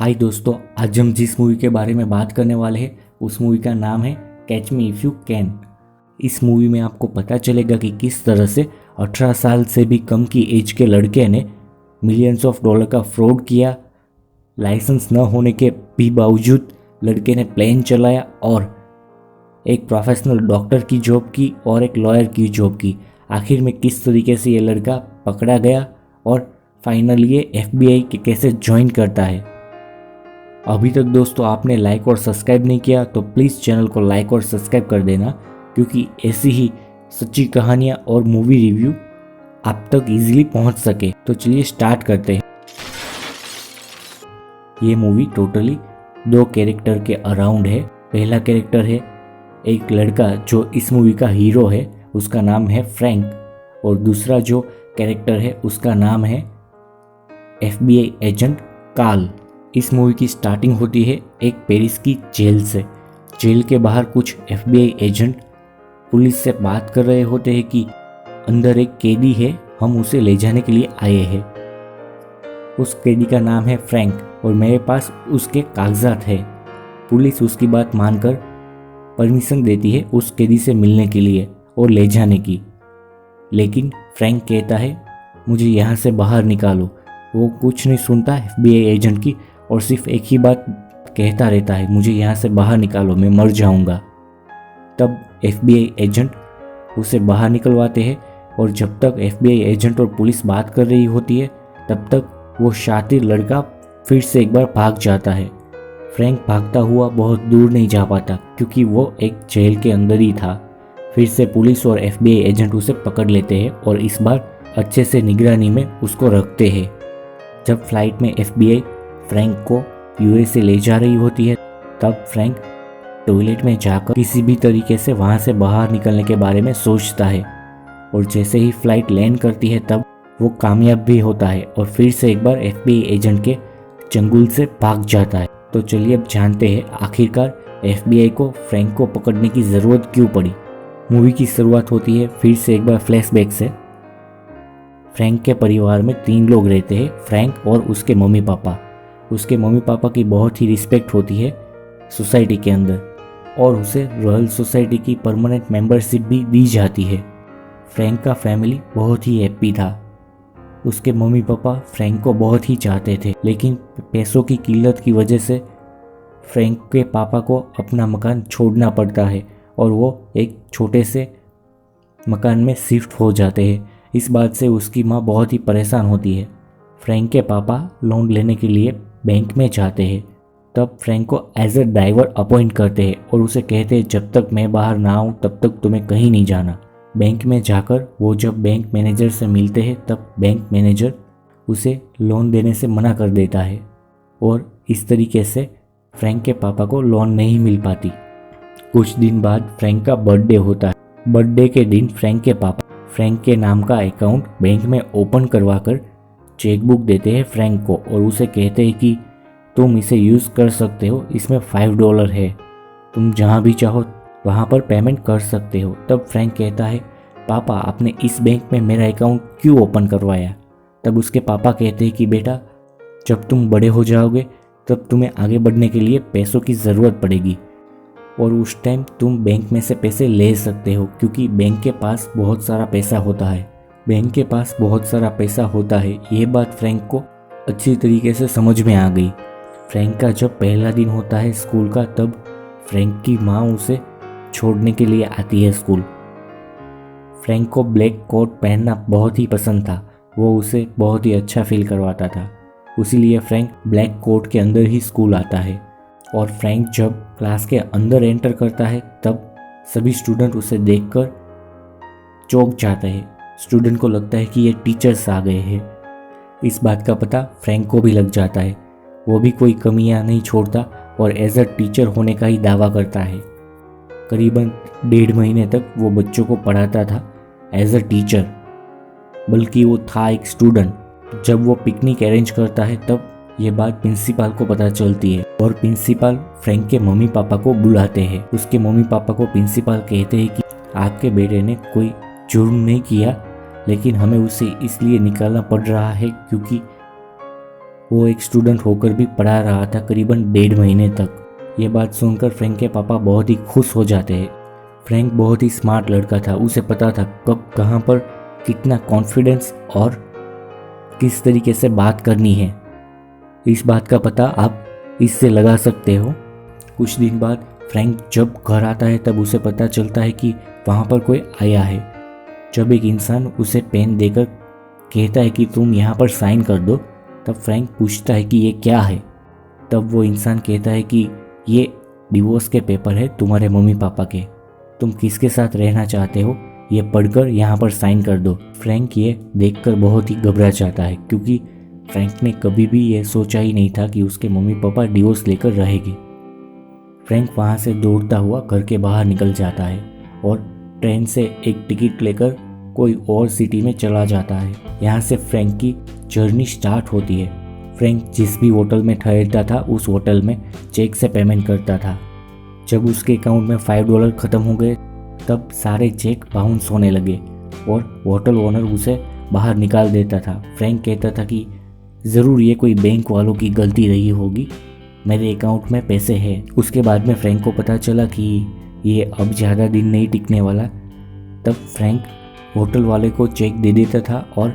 हाय दोस्तों, आज हम जिस मूवी के बारे में बात करने वाले हैं उस मूवी का नाम है catch me if you can. इस मूवी में आपको पता चलेगा कि किस तरह से 18 साल से भी कम की एज के लड़के ने मिलियंस ऑफ डॉलर का फ्रॉड किया। लाइसेंस न होने के भी बावजूद लड़के ने प्लेन चलाया और एक प्रोफेशनल डॉक्टर की जॉब की और एक लॉयर की जॉब की। आखिर में किस तरीके से ये लड़का पकड़ा गया और फाइनली ये FBI के कैसे ज्वाइन करता है। अभी तक दोस्तों आपने लाइक और सब्सक्राइब नहीं किया तो प्लीज़ चैनल को लाइक और सब्सक्राइब कर देना, क्योंकि ऐसी ही सच्ची कहानियाँ और मूवी रिव्यू आप तक इजीली पहुंच सके। तो चलिए स्टार्ट करते हैं। ये मूवी टोटली 2 कैरेक्टर के अराउंड है। पहला कैरेक्टर है एक लड़का जो इस मूवी का हीरो है, उसका नाम है फ्रैंक, और दूसरा जो कैरेक्टर है उसका नाम है FBI एजेंट कार्ल। इस मूवी की स्टार्टिंग होती है एक पेरिस की जेल से। जेल के बाहर कुछ FBI एजेंट पुलिस से बात कर रहे होते हैं कि अंदर एक कैदी है, हम उसे ले जाने के लिए आए हैं। उस कैदी का नाम है फ्रैंक और मेरे पास उसके कागजात है। पुलिस उसकी बात मानकर परमिशन देती है उस कैदी से मिलने के लिए और ले जाने की, लेकिन फ्रैंक कहता है मुझे यहाँ से बाहर निकालो। वो कुछ नहीं सुनता FBI एजेंट की और सिर्फ एक ही बात कहता रहता है, मुझे यहाँ से बाहर निकालो, मैं मर जाऊँगा। तब FBI एजेंट उसे बाहर निकलवाते हैं और जब तक FBI एजेंट और पुलिस बात कर रही होती है तब तक वो शातिर लड़का फिर से एक बार भाग जाता है। फ्रैंक भागता हुआ बहुत दूर नहीं जा पाता क्योंकि वो एक जेल के अंदर ही था। फिर से पुलिस और FBI एजेंट उसे पकड़ लेते हैं और इस बार अच्छे से निगरानी में उसको रखते हैं। जब फ्लाइट में FBI फ्रैंक को USA ले जा रही होती है तब फ्रैंक टॉयलेट में जाकर किसी भी तरीके से वहाँ से बाहर निकलने के बारे में सोचता है, और जैसे ही फ्लाइट लैंड करती है तब वो कामयाब भी होता है और फिर से एक बार FBI एजेंट के चंगुल से भाग जाता है। तो चलिए अब जानते हैं आखिरकार FBI को फ्रैंक को पकड़ने की ज़रूरत क्यों पड़ी। मूवी की शुरुआत होती है फिर से एक बार फ्लैशबैक से। फ्रैंक के परिवार में 3 लोग रहते हैं, फ्रैंक और उसके मम्मी पापा। उसके मम्मी पापा की बहुत ही रिस्पेक्ट होती है सोसाइटी के अंदर और उसे रॉयल सोसाइटी की परमानेंट मेंबरशिप भी दी जाती है। फ्रैंक का फैमिली बहुत ही हैप्पी था। उसके मम्मी पापा फ्रैंक को बहुत ही चाहते थे, लेकिन पैसों की किल्लत की वजह से फ्रैंक के पापा को अपना मकान छोड़ना पड़ता है और वो एक छोटे से मकान में शिफ्ट हो जाते हैं। इस बात से उसकी माँ बहुत ही परेशान होती है। फ्रैंक के पापा लोन लेने के लिए बैंक में जाते हैं। तब फ्रैंक को एज ए ड्राइवर अपॉइंट करते हैं और उसे कहते हैं जब तक मैं बाहर ना आऊँ तब तक तुम्हें कहीं नहीं जाना। बैंक में जाकर वो जब बैंक मैनेजर से मिलते हैं तब बैंक मैनेजर उसे लोन देने से मना कर देता है और इस तरीके से फ्रैंक के पापा को लोन नहीं मिल पाती। कुछ दिन बाद फ्रैंक का बर्थडे होता है। बर्थडे के दिन फ्रैंक के पापा फ्रैंक के नाम का अकाउंट बैंक में ओपन करवाकर चेकबुक देते हैं फ्रैंक को और उसे कहते हैं कि तुम इसे यूज़ कर सकते हो, इसमें $5 है, तुम जहाँ भी चाहो वहाँ पर पेमेंट कर सकते हो। तब फ्रैंक कहता है पापा आपने इस बैंक में मेरा अकाउंट क्यों ओपन करवाया। तब उसके पापा कहते हैं कि बेटा जब तुम बड़े हो जाओगे तब तुम्हें आगे बढ़ने के लिए पैसों की ज़रूरत पड़ेगी और उस टाइम तुम बैंक में से पैसे ले सकते हो, क्योंकि बैंक के पास बहुत सारा पैसा होता है। बैंक के पास बहुत सारा पैसा होता है, ये बात फ्रैंक को अच्छी तरीके से समझ में आ गई। फ्रैंक का जब पहला दिन होता है स्कूल का तब फ्रैंक की माँ उसे छोड़ने के लिए आती है स्कूल। फ्रैंक को ब्लैक कोट पहनना बहुत ही पसंद था, वो उसे बहुत ही अच्छा फील करवाता था, इसीलिए फ्रैंक ब्लैक कोट के अंदर ही स्कूल आता है। और फ्रैंक जब क्लास के अंदर एंटर करता है तब सभी स्टूडेंट उसे देखकर चौंक जाते हैं। स्टूडेंट को लगता है कि ये टीचर्स आ गए हैं। इस बात का पता फ्रैंक को भी लग जाता है। वो भी कोई कमियां नहीं छोड़ता और एज अ टीचर होने का ही दावा करता है। करीबन 1.5 महीने तक वो बच्चों को पढ़ाता था एज अ टीचर, बल्कि वो था एक स्टूडेंट। जब वो पिकनिक अरेंज करता है तब ये बात प्रिंसिपल को पता चलती है और प्रिंसिपल फ्रैंक के मम्मी पापा को बुलाते हैं। उसके मम्मी पापा को प्रिंसिपल कहते हैं कि आपके बेटे ने कोई जुर्म नहीं किया, लेकिन हमें उसे इसलिए निकालना पड़ रहा है क्योंकि वो एक स्टूडेंट होकर भी पढ़ा रहा था करीबन 1.5 महीने तक। ये बात सुनकर फ्रैंक के पापा बहुत ही खुश हो जाते हैं। फ्रैंक बहुत ही स्मार्ट लड़का था, उसे पता था कब कहाँ पर कितना कॉन्फिडेंस और किस तरीके से बात करनी है। इस बात का पता आप इससे लगा सकते हो। कुछ दिन बाद फ्रैंक जब घर आता है तब उसे पता चलता है कि वहाँ पर कोई आया है। जब एक इंसान उसे पेन देकर कहता है कि तुम यहाँ पर साइन कर दो, तब फ्रैंक पूछता है कि ये क्या है। तब वो इंसान कहता है कि ये डिवोर्स के पेपर है तुम्हारे मम्मी पापा के, तुम किसके साथ रहना चाहते हो ये पढ़कर यहाँ पर साइन कर दो। फ्रैंक ये देखकर बहुत ही घबरा जाता है, क्योंकि फ्रैंक ने कभी भी ये सोचा ही नहीं था कि उसके मम्मी पापा डिवोर्स लेकर रहेंगे। फ्रैंक वहाँ से दौड़ता हुआ घर के बाहर निकल जाता है और ट्रेन से एक टिकट लेकर कोई और सिटी में चला जाता है। यहाँ से फ्रैंक की जर्नी स्टार्ट होती है। फ्रैंक जिस भी होटल में ठहरता था उस होटल में चेक से पेमेंट करता था। जब उसके अकाउंट में $5 खत्म हो गए तब सारे चेक बाउंस होने लगे और होटल ओनर उसे बाहर निकाल देता था। फ्रैंक कहता था कि ज़रूर ये कोई बैंक वालों की गलती रही होगी, मेरे अकाउंट में पैसे हैं। उसके बाद में फ्रैंक को पता चला कि ये अब ज़्यादा दिन नहीं टिकने वाला। तब फ्रैंक होटल वाले को चेक दे देता था और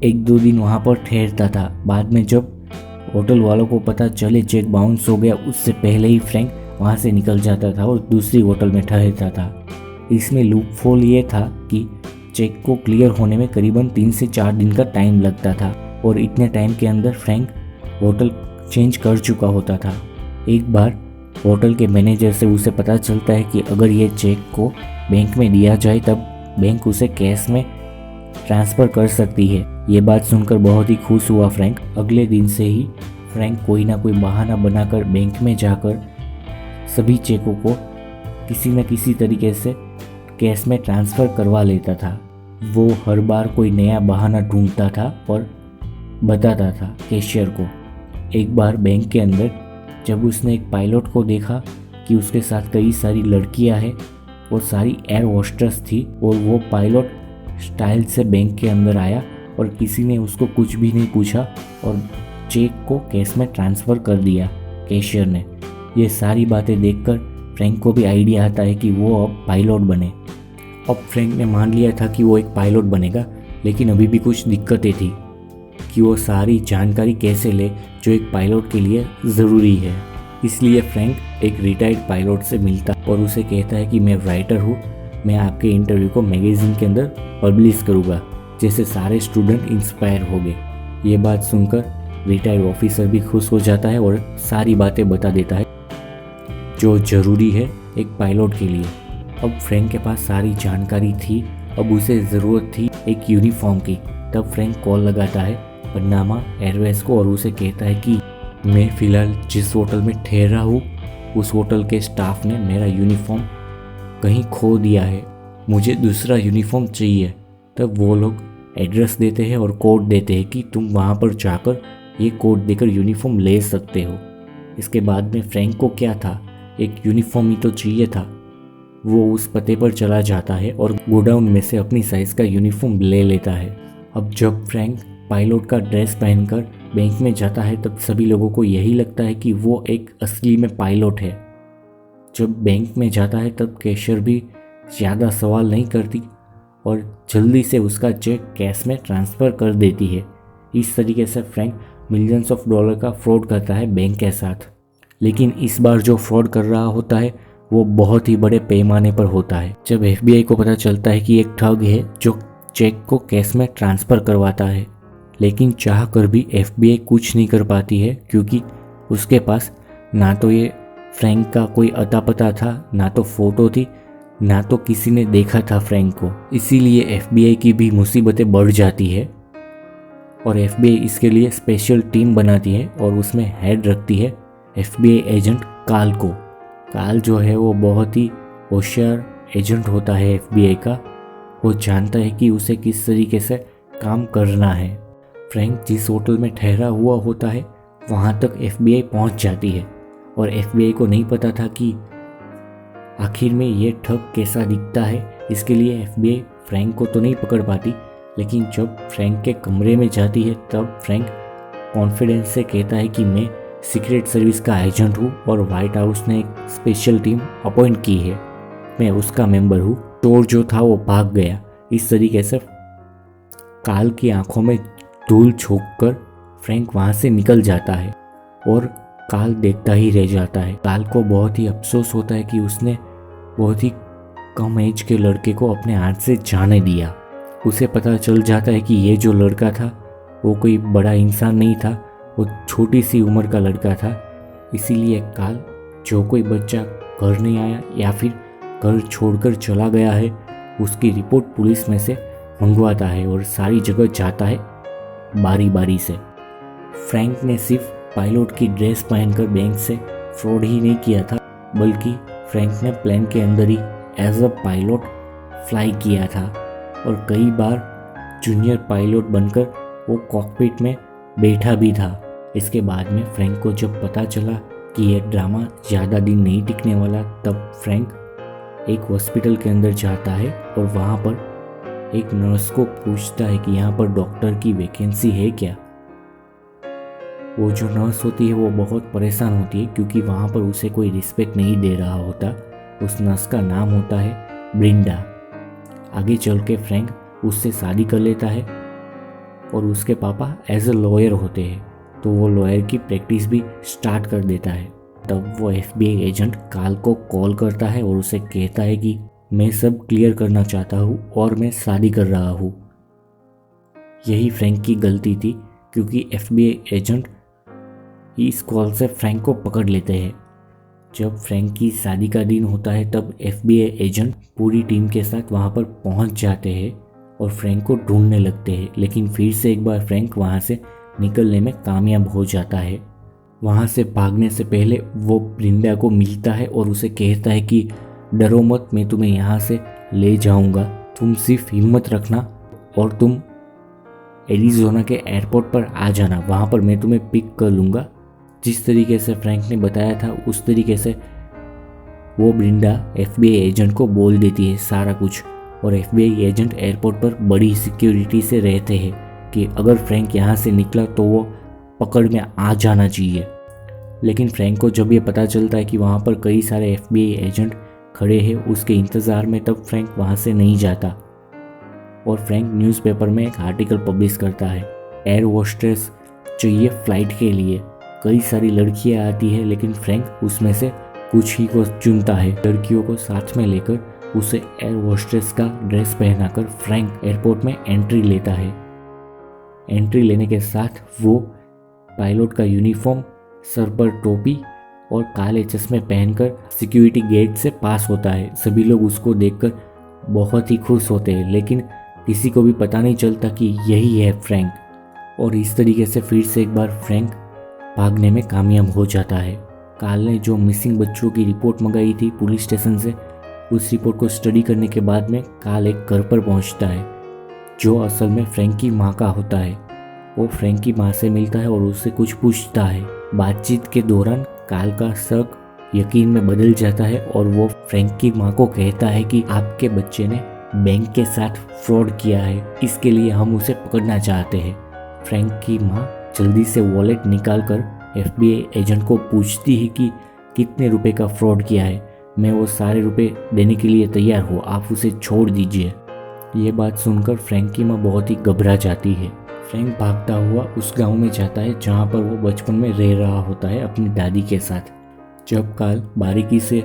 1-2 दिन वहाँ पर ठहरता था। बाद में जब होटल वालों को पता चले चेक बाउंस हो गया, उससे पहले ही फ्रैंक वहाँ से निकल जाता था और दूसरी होटल में ठहरता था। इसमें लूपहोल ये था कि चेक को क्लियर होने में करीबन 3 से 4 दिन का टाइम लगता था और इतने टाइम के अंदर फ्रैंक होटल चेंज कर चुका होता था। एक बार होटल के मैनेजर से उसे पता चलता है कि अगर ये चेक को बैंक में दिया जाए तब बैंक उसे कैश में ट्रांसफ़र कर सकती है। ये बात सुनकर बहुत ही खुश हुआ फ्रैंक। अगले दिन से ही फ्रैंक कोई ना कोई बहाना बनाकर बैंक में जाकर सभी चेकों को किसी न किसी तरीके से कैश में ट्रांसफ़र करवा लेता था। वो हर बार कोई नया बहाना ढूंढता था और बताता था कैशियर को। एक बार बैंक के अंदर जब उसने एक पायलट को देखा कि उसके साथ कई सारी लड़कियां हैं और सारी एयर होस्टेस थी, और वो पायलट स्टाइल से बैंक के अंदर आया और किसी ने उसको कुछ भी नहीं पूछा और चेक को कैश में ट्रांसफ़र कर दिया कैशियर ने। ये सारी बातें देखकर फ्रैंक को भी आइडिया आता है कि वो अब पायलट बने। अब फ्रैंक ने मान लिया था कि वो एक पायलट बनेगा, लेकिन अभी भी कुछ दिक्कतें थी कि वो सारी जानकारी कैसे ले जो एक पायलट के लिए ज़रूरी है। इसलिए फ्रैंक एक रिटायर्ड पायलट से मिलता और उसे कहता है कि मैं राइटर हूँ, मैं आपके इंटरव्यू को मैगज़ीन के अंदर पब्लिश करूँगा, जैसे सारे स्टूडेंट इंस्पायर हो गए। ये बात सुनकर रिटायर्ड ऑफिसर भी खुश हो जाता है और सारी बातें बता देता है जो ज़रूरी है एक पायलट के लिए। अब फ्रैंक के पास सारी जानकारी थी, अब उसे ज़रूरत थी एक यूनिफॉर्म की। तब फ्रैंक कॉल लगाता है पनामा एयरवेज को और उसे कहता है कि मैं फ़िलहाल जिस होटल में ठहरा हूँ उस होटल के स्टाफ ने मेरा यूनिफॉर्म कहीं खो दिया है, मुझे दूसरा यूनिफॉर्म चाहिए। तब वो लोग एड्रेस देते हैं और कोड देते हैं कि तुम वहाँ पर जाकर ये कोड देकर यूनिफॉर्म ले सकते हो। इसके बाद में फ्रैंक को क्या था, एक यूनिफॉर्म ही तो चाहिए था। वो उस पते पर चला जाता है और गोडाउन में से अपनी साइज़ का यूनिफॉर्म ले लेता है। अब जब फ्रैंक पायलट का ड्रेस पहनकर बैंक में जाता है तब सभी लोगों को यही लगता है कि वो एक असली में पायलट है। जब बैंक में जाता है तब कैशियर भी ज़्यादा सवाल नहीं करती और जल्दी से उसका चेक कैश में ट्रांसफ़र कर देती है। इस तरीके से फ्रैंक मिलियंस ऑफ डॉलर का फ्रॉड करता है बैंक के साथ। लेकिन इस बार जो फ्रॉड कर रहा होता है वो बहुत ही बड़े पैमाने पर होता है। जब FBI को पता चलता है कि एक ठग है जो चेक को कैश में ट्रांसफ़र करवाता है, लेकिन चाह कर भी FBI कुछ नहीं कर पाती है, क्योंकि उसके पास ना तो ये फ्रैंक का कोई अता पता था, ना तो फ़ोटो थी, ना तो किसी ने देखा था फ्रैंक को। इसीलिए FBI की भी मुसीबतें बढ़ जाती है और FBI इसके लिए स्पेशल टीम बनाती है और उसमें हेड रखती है FBI एजेंट काल को। काल जो है वो बहुत ही होशियार एजेंट होता है FBI का। वो जानता है कि उसे किस तरीके से काम करना है। फ्रैंक जिस होटल में ठहरा हुआ होता है वहाँ तक FBI पहुँच जाती है और FBI को नहीं पता था कि आखिर में ये ठग कैसा दिखता है। इसके लिए FBI फ्रैंक को तो नहीं पकड़ पाती, लेकिन जब फ्रैंक के कमरे में जाती है तब फ्रैंक कॉन्फिडेंस से कहता है कि मैं सीक्रेट सर्विस का एजेंट हूँ और व्हाइट हाउस ने एक स्पेशल टीम अपॉइंट की है, मैं उसका मेंबर हूँ। चोर जो था वो भाग गया। इस तरीके से काल की आंखों में धूल झोंककर फ्रैंक वहाँ से निकल जाता है और काल देखता ही रह जाता है। काल को बहुत ही अफसोस होता है कि उसने बहुत ही कम एज के लड़के को अपने हाथ से जाने दिया। उसे पता चल जाता है कि ये जो लड़का था वो कोई बड़ा इंसान नहीं था, वो छोटी सी उम्र का लड़का था। इसीलिए काल जो कोई बच्चा घर नहीं आया या फिर घर छोड़कर चला गया है उसकी रिपोर्ट पुलिस में से मंगवाता है और सारी जगह जाता है बारी बारी से। फ्रैंक ने सिर्फ पायलट की ड्रेस पहनकर बैंक से फ्रॉड ही नहीं किया था, बल्कि फ्रैंक ने प्लेन के अंदर ही एज अ पायलट फ्लाई किया था और कई बार जूनियर पायलट बनकर वो कॉकपिट में बैठा भी था। इसके बाद में फ्रैंक को जब पता चला कि यह ड्रामा ज़्यादा दिन नहीं टिकने वाला, तब फ्रैंक एक हॉस्पिटल के अंदर जाता है और वहाँ पर एक नर्स को पूछता है कि यहाँ पर डॉक्टर की वैकेंसी है क्या। वो जो नर्स होती है वो बहुत परेशान होती है क्योंकि वहाँ पर उसे कोई रिस्पेक्ट नहीं दे रहा होता। उस नर्स का नाम होता है ब्रिंडा। आगे चल के फ्रैंक उससे शादी कर लेता है और उसके पापा एज अ लॉयर होते हैं, तो वो लॉयर की प्रैक्टिस भी स्टार्ट कर देता है। तब वो FBI एजेंट काल को कॉल करता है और उसे कहता है कि मैं सब क्लियर करना चाहता हूँ और मैं शादी कर रहा हूँ। यही फ्रैंक की गलती थी क्योंकि FBI एजेंट इस कॉल से फ्रैंक को पकड़ लेते हैं। जब फ्रैंक की शादी का दिन होता है तब FBI एजेंट पूरी टीम के साथ वहाँ पर पहुँच जाते हैं और फ्रैंक को ढूंढने लगते हैं, लेकिन फिर से एक बार फ्रैंक वहाँ से निकलने में कामयाब हो जाता है। वहाँ से भागने से पहले वो ब्रिंडा को मिलता है और उसे कहता है कि डरो मत, मैं तुम्हें यहाँ से ले जाऊँगा, तुम सिर्फ हिम्मत रखना और तुम एरिज़ोना के एयरपोर्ट पर आ जाना, वहाँ पर मैं तुम्हें पिक कर लूँगा। जिस तरीके से फ्रैंक ने बताया था उस तरीके से वो ब्रिंडा FBI एजेंट को बोल देती है सारा कुछ, और FBI एजेंट एयरपोर्ट पर बड़ी सिक्योरिटी से रहते हैं कि अगर फ्रैंक यहाँ से निकला तो वो पकड़ में आ जाना चाहिए। लेकिन फ्रैंक को जब ये पता चलता है कि वहाँ पर कई सारे FBI एजेंट खड़े हैं उसके इंतज़ार में, तब फ्रैंक वहाँ से नहीं जाता और फ्रैंक न्यूज़पेपर में एक आर्टिकल पब्लिश करता है, एयर होस्टेस चाहिए फ़्लाइट के लिए। कई सारी लड़कियाँ आती है लेकिन फ्रैंक उसमें से कुछ ही को चुनता है। लड़कियों को साथ में लेकर उसे एयर होस्टेस का ड्रेस पहनाकर फ्रैंक एयरपोर्ट में एंट्री लेता है। एंट्री लेने के साथ वो पायलट का यूनिफॉर्म, सर पर टोपी और काले चश्मे पहनकर सिक्योरिटी गेट से पास होता है। सभी लोग उसको देखकर बहुत ही खुश होते हैं, लेकिन किसी को भी पता नहीं चलता कि यही है फ्रैंक। और इस तरीके से फिर से एक बार फ्रैंक भागने में कामयाब हो जाता है। काल ने जो मिसिंग बच्चों की रिपोर्ट मंगाई थी पुलिस स्टेशन से, उस रिपोर्ट को स्टडी करने के बाद में काल एक घर पर पहुंचता है जो असल में फ्रैंक की माँ का होता है। वो फ्रैंक की माँ से मिलता है और उससे कुछ पूछता है। बातचीत के दौरान काल का शक यकीन में बदल जाता है और वो फ्रैंक की माँ को कहता है कि आपके बच्चे ने बैंक के साथ फ्रॉड किया है, इसके लिए हम उसे पकड़ना चाहते हैं। फ्रैंक की माँ जल्दी से वॉलेट निकालकर FBI एजेंट को पूछती है कि कितने रुपए का फ्रॉड किया है, मैं वो सारे रुपए देने के लिए तैयार हूँ, आप उसे छोड़ दीजिए। ये बात सुनकर फ्रैंक की माँ बहुत ही घबरा जाती है। फ्रैंक भागता हुआ उस गांव में जाता है जहाँ पर वो बचपन में रह रहा होता है अपनी दादी के साथ। जब काल बारीकी से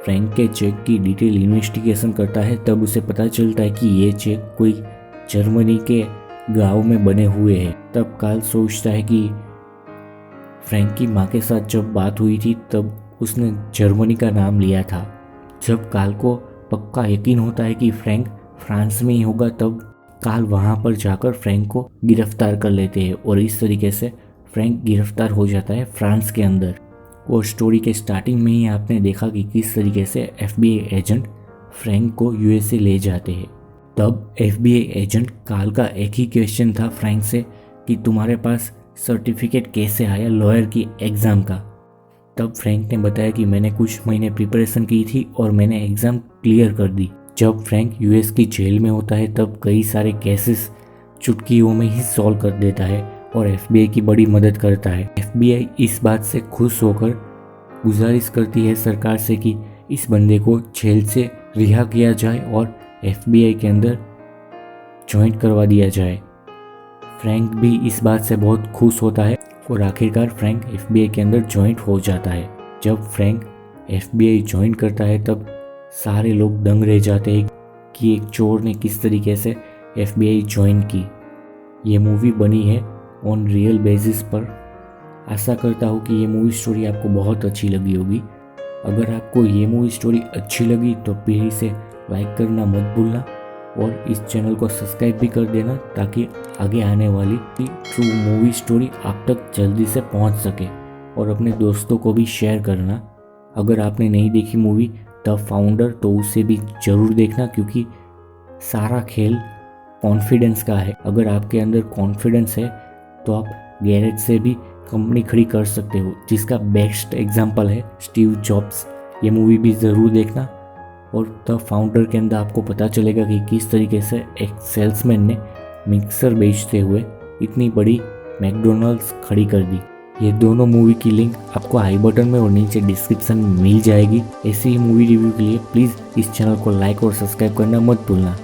फ्रैंक के चेक की डिटेल इन्वेस्टिगेशन करता है तब उसे पता चलता है कि ये चेक कोई जर्मनी के गांव में बने हुए हैं। तब काल सोचता है कि फ्रैंक की माँ के साथ जब बात हुई थी तब उसने जर्मनी का नाम लिया था। जब काल को पक्का यकीन होता है कि फ्रैंक फ्रांस में ही होगा तब काल वहाँ पर जाकर फ्रैंक को गिरफ्तार कर लेते हैं और इस तरीके से फ्रैंक गिरफ्तार हो जाता है फ्रांस के अंदर। और स्टोरी के स्टार्टिंग में ही आपने देखा कि किस तरीके से FBI एजेंट फ्रैंक को USA ले जाते हैं। तब FBI एजेंट काल का एक ही क्वेश्चन था फ्रैंक से कि तुम्हारे पास सर्टिफिकेट कैसे आया लॉयर की एग्ज़ाम का। तब फ्रैंक ने बताया कि मैंने कुछ महीने प्रिपरेशन की थी और मैंने एग्ज़ाम क्लियर कर दी। जब फ्रैंक US की जेल में होता है तब कई सारे केसेस चुटकियों में ही सॉल्व कर देता है और एफबीआई की बड़ी मदद करता है। एफबीआई इस बात से खुश होकर गुजारिश करती है सरकार से कि इस बंदे को जेल से रिहा किया जाए और एफबीआई के अंदर ज्वाइन करवा दिया जाए। फ्रैंक भी इस बात से बहुत खुश होता है और आखिरकार फ्रैंक एफबीआई के अंदर ज्वाइन हो जाता है। जब फ्रैंक एफबीआई ज्वाइन करता है तब सारे लोग दंग रह जाते हैं कि एक चोर ने किस तरीके से एफबीआई ज्वाइन की। ये मूवी बनी है ऑन रियल बेसिस पर। आशा करता हूँ कि ये मूवी स्टोरी आपको बहुत अच्छी लगी होगी। अगर आपको ये मूवी स्टोरी अच्छी लगी तो प्लीज़ इसे लाइक करना मत भूलना और इस चैनल को सब्सक्राइब भी कर देना ताकि आगे आने वाली ट्रू मूवी स्टोरी आप तक जल्दी से पहुंच सके। और अपने दोस्तों को भी शेयर करना। अगर आपने नहीं देखी मूवी द फाउंडर तो उसे भी ज़रूर देखना, क्योंकि सारा खेल कॉन्फिडेंस का है। अगर आपके अंदर कॉन्फिडेंस है तो आप गैरेज से भी कंपनी खड़ी कर सकते हो, जिसका बेस्ट एग्जाम्पल है स्टीव जॉब्स। ये मूवी भी ज़रूर देखना और द फाउंडर के अंदर आपको पता चलेगा कि किस तरीके से एक सेल्समैन ने मिक्सर बेचते हुए इतनी बड़ी मैकडोनल्ड्स खड़ी कर दी। ये दोनों मूवी की लिंक आपको आई बटन में और नीचे डिस्क्रिप्शन में मिल जाएगी। ऐसी ही मूवी रिव्यू के लिए प्लीज़ इस चैनल को लाइक और सब्सक्राइब करना मत भूलना।